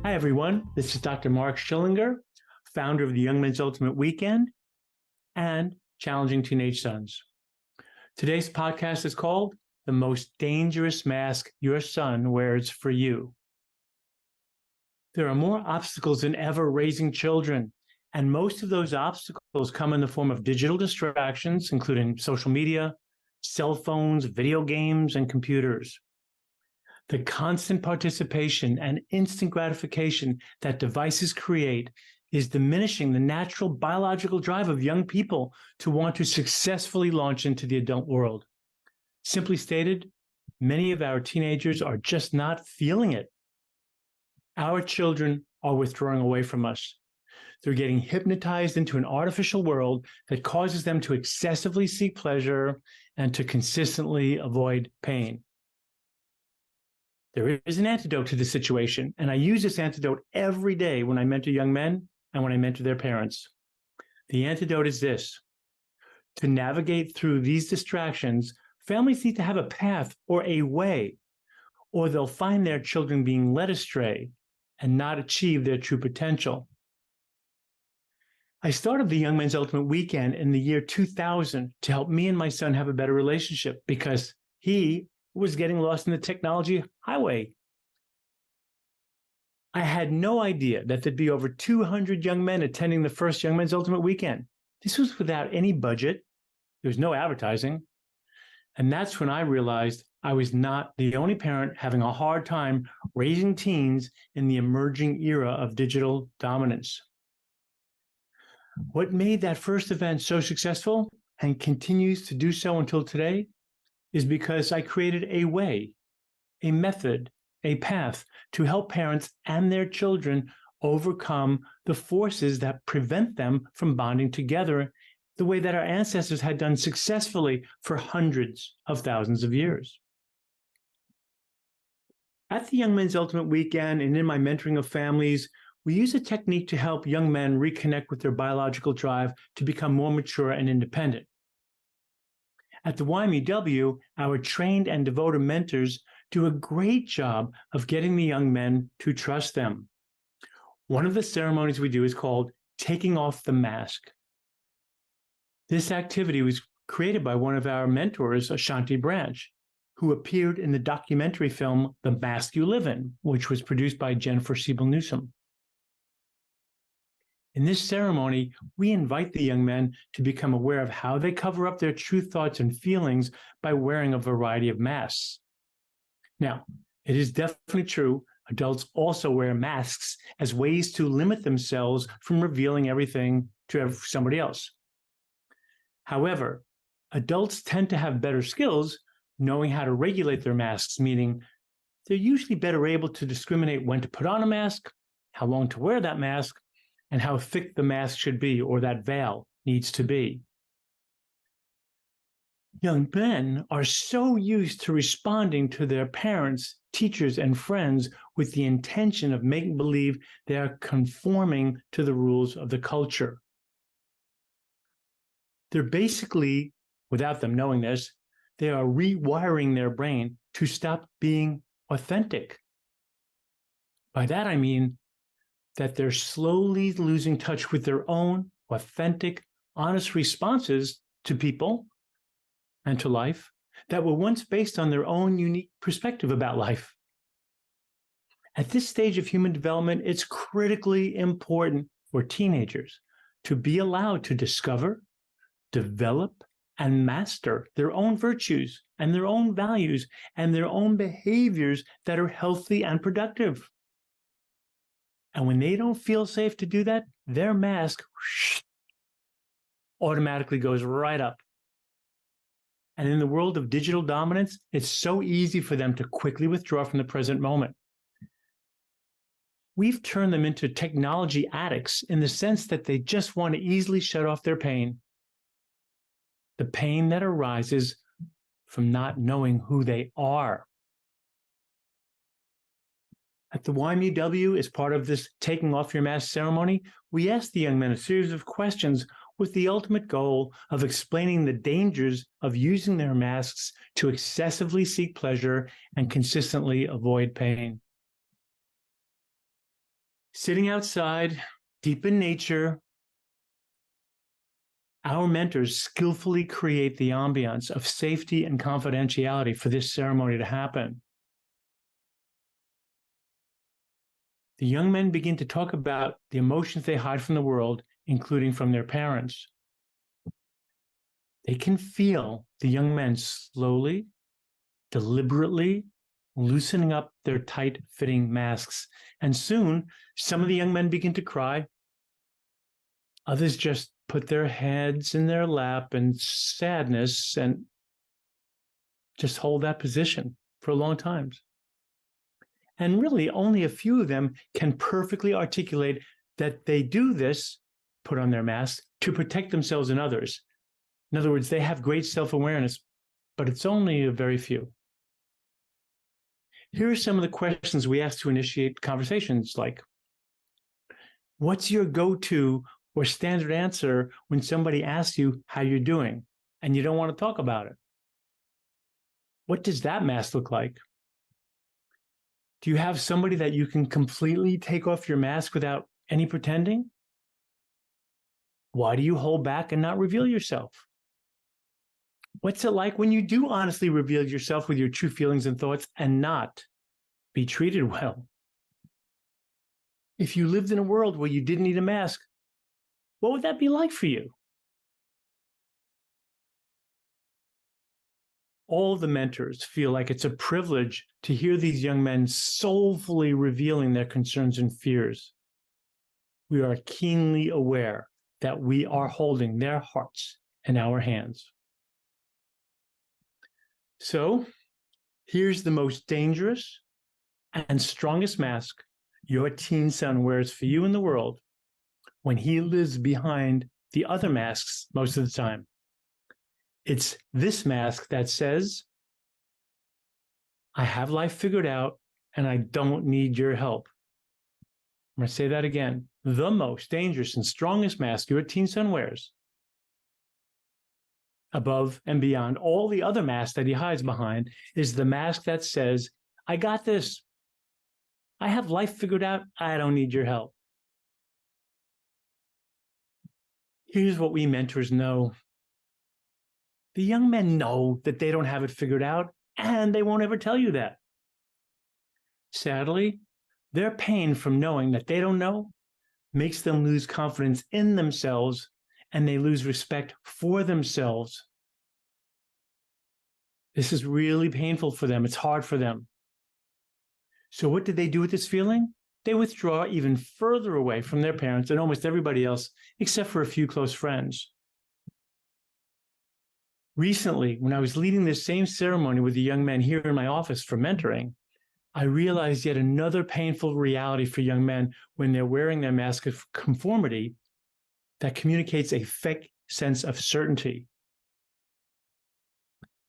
Hi, everyone. This is Dr. Mark Schillinger, founder of the Young Men's Ultimate Weekend and Challenging Teenage Sons. Today's podcast is called The Most Dangerous Mask Your Son Wears for You. There are more obstacles than ever raising children, and most of those obstacles come in the form of digital distractions, including social media, cell phones, video games, and computers. The constant participation and instant gratification that devices create is diminishing the natural biological drive of young people to want to successfully launch into the adult world. Simply stated, many of our teenagers are just not feeling it. Our children are withdrawing away from us. They're getting hypnotized into an artificial world that causes them to excessively seek pleasure and to consistently avoid pain. There is an antidote to this situation, and I use this antidote every day when I mentor young men and when I mentor their parents. The antidote is this: to navigate through these distractions, families need to have a path or a way, or they'll find their children being led astray and not achieve their true potential. I started the Young Men's Ultimate Weekend in the year 2000 to help me and my son have a better relationship because he was getting lost in the technology highway. I had no idea that there'd be over 200 young men attending the first Young Men's Ultimate Weekend. This was without any budget. There was no advertising. And that's when I realized I was not the only parent having a hard time raising teens in the emerging era of digital dominance. What made that first event so successful and continues to do so until today is because I created a way, a method, a path to help parents and their children overcome the forces that prevent them from bonding together the way that our ancestors had done successfully for hundreds of thousands of years. At the Young Men's Ultimate Weekend and in my mentoring of families, we use a technique to help young men reconnect with their biological drive to become more mature and independent. At the YMEW, our trained and devoted mentors do a great job of getting the young men to trust them. One of the ceremonies we do is called taking off the mask. This activity was created by one of our mentors, Ashanti Branch, who appeared in the documentary film The Mask You Live In, which was produced by Jennifer Siebel-Newsome. In this ceremony, we invite the young men to become aware of how they cover up their true thoughts and feelings by wearing a variety of masks. Now, it is definitely true, adults also wear masks as ways to limit themselves from revealing everything to somebody else. However, adults tend to have better skills knowing how to regulate their masks, meaning they're usually better able to discriminate when to put on a mask, how long to wear that mask, and how thick the mask should be or that veil needs to be. Young men are so used to responding to their parents, teachers, and friends with the intention of making believe they are conforming to the rules of the culture. They're basically, without them knowing this, they are rewiring their brain to stop being authentic. By that I mean that they're slowly losing touch with their own authentic, honest responses to people and to life that were once based on their own unique perspective about life. At this stage of human development, it's critically important for teenagers to be allowed to discover, develop, and master their own virtues and their own values and their own behaviors that are healthy and productive. And when they don't feel safe to do that, their mask automatically goes right up. And in the world of digital dominance, it's so easy for them to quickly withdraw from the present moment. We've turned them into technology addicts in the sense that they just want to easily shut off their pain. The pain that arises from not knowing who they are. At the YMEW, as part of this taking off your mask ceremony, we asked the young men a series of questions with the ultimate goal of explaining the dangers of using their masks to excessively seek pleasure and consistently avoid pain. Sitting outside, deep in nature, our mentors skillfully create the ambiance of safety and confidentiality for this ceremony to happen. The young men begin to talk about the emotions they hide from the world, including from their parents. They can feel the young men slowly, deliberately loosening up their tight-fitting masks. And soon, some of the young men begin to cry. Others just put their heads in their lap in sadness and just hold that position for long times. And really, only a few of them can perfectly articulate that they do this, put on their mask, to protect themselves and others. In other words, they have great self-awareness, but it's only a very few. Here are some of the questions we ask to initiate conversations, like, what's your go-to or standard answer when somebody asks you how you're doing and you don't want to talk about it? What does that mask look like? Do you have somebody that you can completely take off your mask without any pretending? Why do you hold back and not reveal yourself? What's it like when you do honestly reveal yourself with your true feelings and thoughts and not be treated well? If you lived in a world where you didn't need a mask, what would that be like for you? All the mentors feel like it's a privilege to hear these young men soulfully revealing their concerns and fears. We are keenly aware that we are holding their hearts in our hands. So, here's the most dangerous and strongest mask your teen son wears for you in the world when he lives behind the other masks most of the time. It's this mask that says, I have life figured out and I don't need your help. I'm going to say that again. The most dangerous and strongest mask your teen son wears, above and beyond all the other masks that he hides behind, is the mask that says, I got this. I have life figured out. I don't need your help. Here's what we mentors know. The young men know that they don't have it figured out, and they won't ever tell you that. Sadly, their pain from knowing that they don't know makes them lose confidence in themselves, and they lose respect for themselves. This is really painful for them. It's hard for them. So what did they do with this feeling? They withdraw even further away from their parents and almost everybody else, except for a few close friends. Recently, when I was leading this same ceremony with the young men here in my office for mentoring, I realized yet another painful reality for young men when they're wearing their mask of conformity that communicates a fake sense of certainty.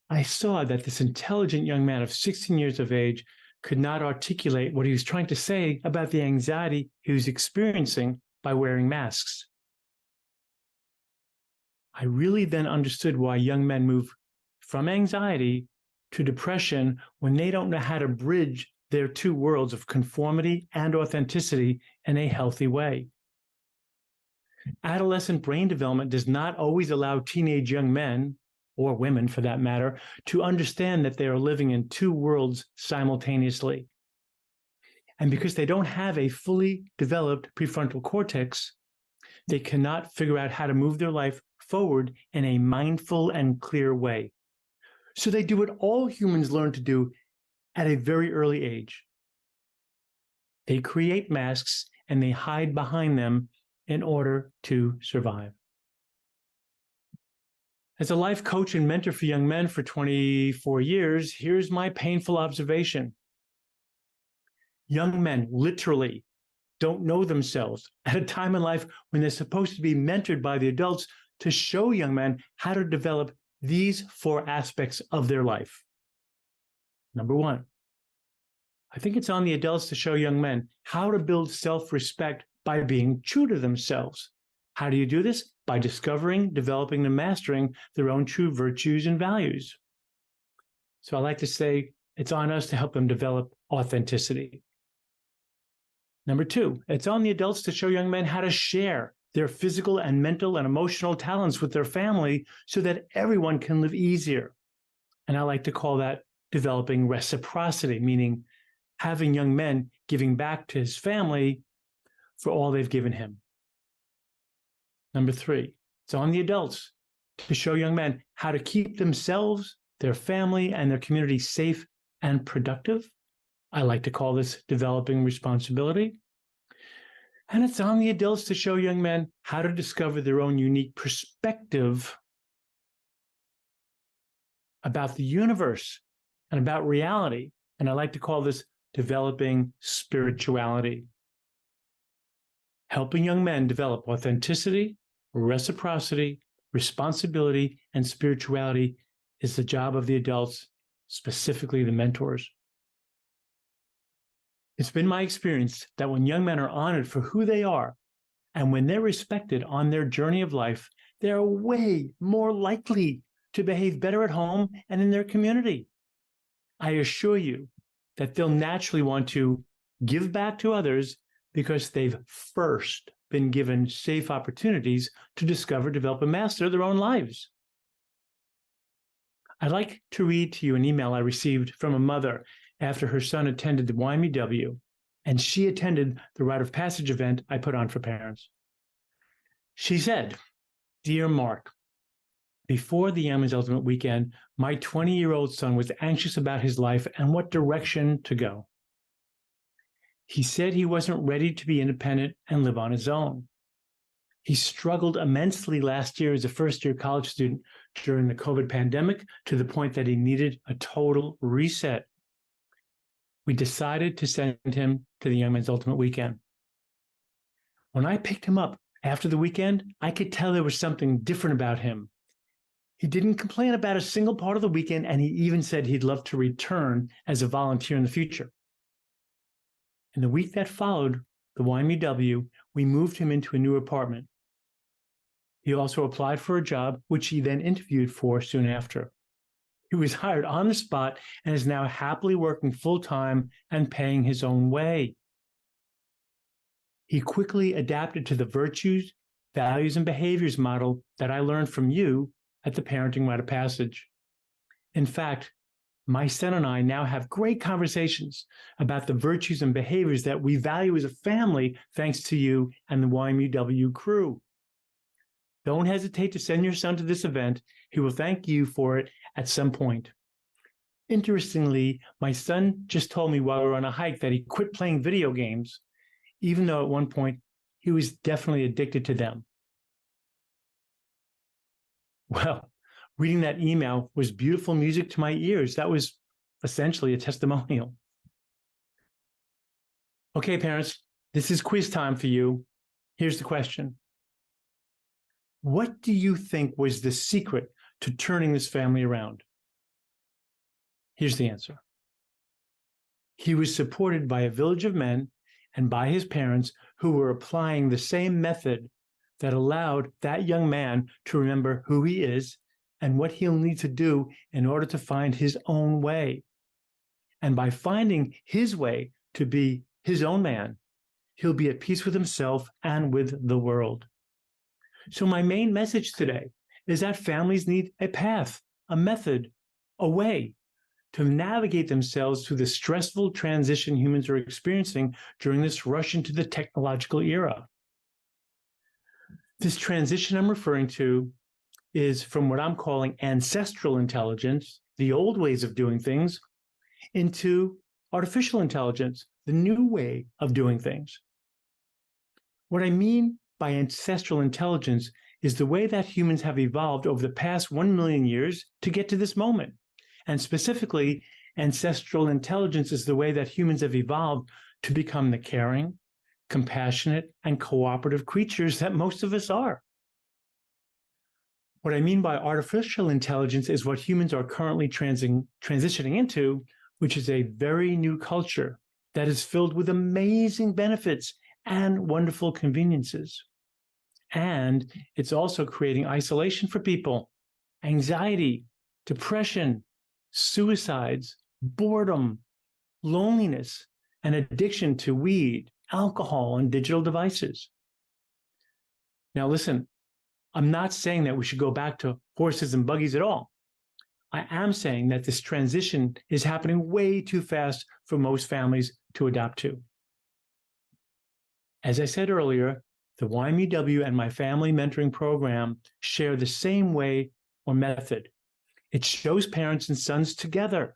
I saw that this intelligent young man of 16 years of age could not articulate what he was trying to say about the anxiety he was experiencing by wearing masks. I really then understood why young men move from anxiety to depression when they don't know how to bridge their two worlds of conformity and authenticity in a healthy way. Adolescent brain development does not always allow teenage young men, or women for that matter, to understand that they are living in two worlds simultaneously. And because they don't have a fully developed prefrontal cortex, they cannot figure out how to move their life forward in a mindful and clear way. So they do what all humans learn to do at a very early age. They create masks and they hide behind them in order to survive. As a life coach and mentor for young men for 24 years, here's my painful observation. Young men literally don't know themselves at a time in life when they're supposed to be mentored by the adults to show young men how to develop these four aspects of their life. Number one, I think it's on the adults to show young men how to build self-respect by being true to themselves. How do you do this? By discovering, developing, and mastering their own true virtues and values. So I like to say it's on us to help them develop authenticity. Number two, it's on the adults to show young men how to share their physical and mental and emotional talents with their family so that everyone can live easier. And I like to call that developing reciprocity, meaning having young men giving back to his family for all they've given him. Number three, it's on the adults to show young men how to keep themselves, their family, and their community safe and productive. I like to call this developing responsibility. And it's on the adults to show young men how to discover their own unique perspective about the universe and about reality. And I like to call this developing spirituality. Helping young men develop authenticity, reciprocity, responsibility, and spirituality is the job of the adults, specifically the mentors. It's been my experience that when young men are honored for who they are, and when they're respected on their journey of life, they're way more likely to behave better at home and in their community. I assure you that they'll naturally want to give back to others because they've first been given safe opportunities to discover, develop, and master their own lives. I'd like to read to you an email I received from a mother after her son attended the YMEW, and she attended the Rite of Passage event I put on for parents. She said, "Dear Mark, before the Young Men's Ultimate Weekend, my 20-year-old son was anxious about his life and what direction to go. He said he wasn't ready to be independent and live on his own. He struggled immensely last year as a first-year college student during the COVID pandemic to the point that he needed a total reset. We decided to send him to the Young Men's Ultimate Weekend. When I picked him up after the weekend, I could tell there was something different about him. He didn't complain about a single part of the weekend, and he even said he'd love to return as a volunteer in the future. In the week that followed the YMEW, we moved him into a new apartment. He also applied for a job, which he then interviewed for soon after. He was hired on the spot and is now happily working full-time and paying his own way. He quickly adapted to the virtues, values, and behaviors model that I learned from you at the Parenting Rite of Passage. In fact, my son and I now have great conversations about the virtues and behaviors that we value as a family, thanks to you and the YMEW crew. Don't hesitate to send your son to this event. He will thank you for it at some point. Interestingly, my son just told me while we were on a hike that he quit playing video games, even though at one point he was definitely addicted to them. Well, reading that email was beautiful music to my ears. That was essentially a testimonial. Okay, parents, this is quiz time for you. Here's the question. What do you think was the secret to turning this family around? Here's the answer. He was supported by a village of men and by his parents who were applying the same method that allowed that young man to remember who he is and what he'll need to do in order to find his own way. And by finding his way to be his own man, he'll be at peace with himself and with the world. So my main message today is that families need a path, a method, a way to navigate themselves through the stressful transition humans are experiencing during this rush into the technological era. This transition I'm referring to is from what I'm calling ancestral intelligence, the old ways of doing things, into artificial intelligence, the new way of doing things. What I mean by ancestral intelligence is the way that humans have evolved over the past 1 million years to get to this moment. And specifically, ancestral intelligence is the way that humans have evolved to become the caring, compassionate, and cooperative creatures that most of us are. What I mean by artificial intelligence is what humans are currently transitioning into, which is a very new culture that is filled with amazing benefits and wonderful conveniences. And it's also creating isolation for people, anxiety, depression, suicides, boredom, loneliness, and addiction to weed, alcohol, and digital devices. Now, listen, I'm not saying that we should go back to horses and buggies at all. I am saying that this transition is happening way too fast for most families to adapt to. As I said earlier, the YMUW and my family mentoring program share the same way or method. It shows parents and sons together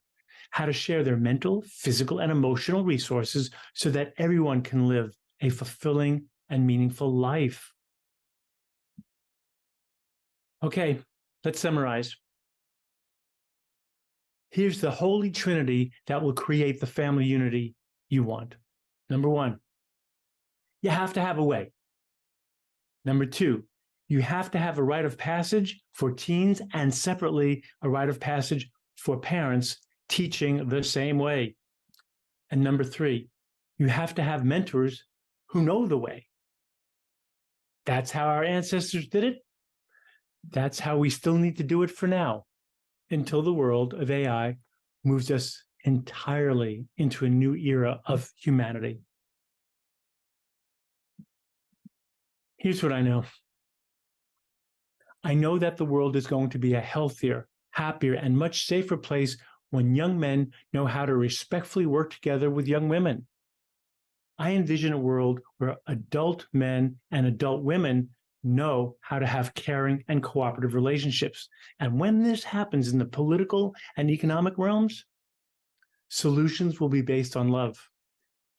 how to share their mental, physical, and emotional resources so that everyone can live a fulfilling and meaningful life. Okay, let's summarize. Here's the holy trinity that will create the family unity you want. Number one, you have to have a way. Number two, you have to have a rite of passage for teens and separately a rite of passage for parents teaching the same way. And number three, you have to have mentors who know the way. That's how our ancestors did it. That's how we still need to do it for now, until the world of AI moves us entirely into a new era of humanity. Here's what I know. I know that the world is going to be a healthier, happier, and much safer place when young men know how to respectfully work together with young women. I envision a world where adult men and adult women know how to have caring and cooperative relationships. And when this happens in the political and economic realms, solutions will be based on love,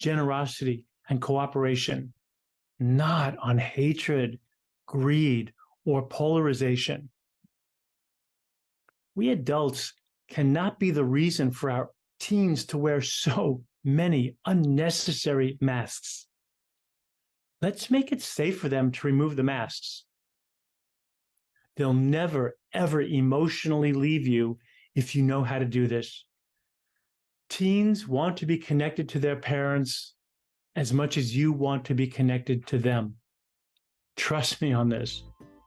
generosity, and cooperation, not on hatred, greed, or polarization. We adults cannot be the reason for our teens to wear so many unnecessary masks. Let's make it safe for them to remove the masks. They'll never, ever emotionally leave you if you know how to do this. Teens want to be connected to their parents as much as you want to be connected to them. Trust me on this.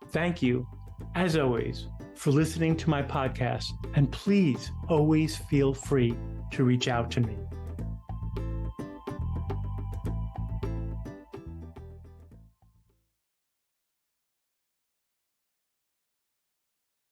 Thank you, as always, for listening to my podcast, and please always feel free to reach out to me.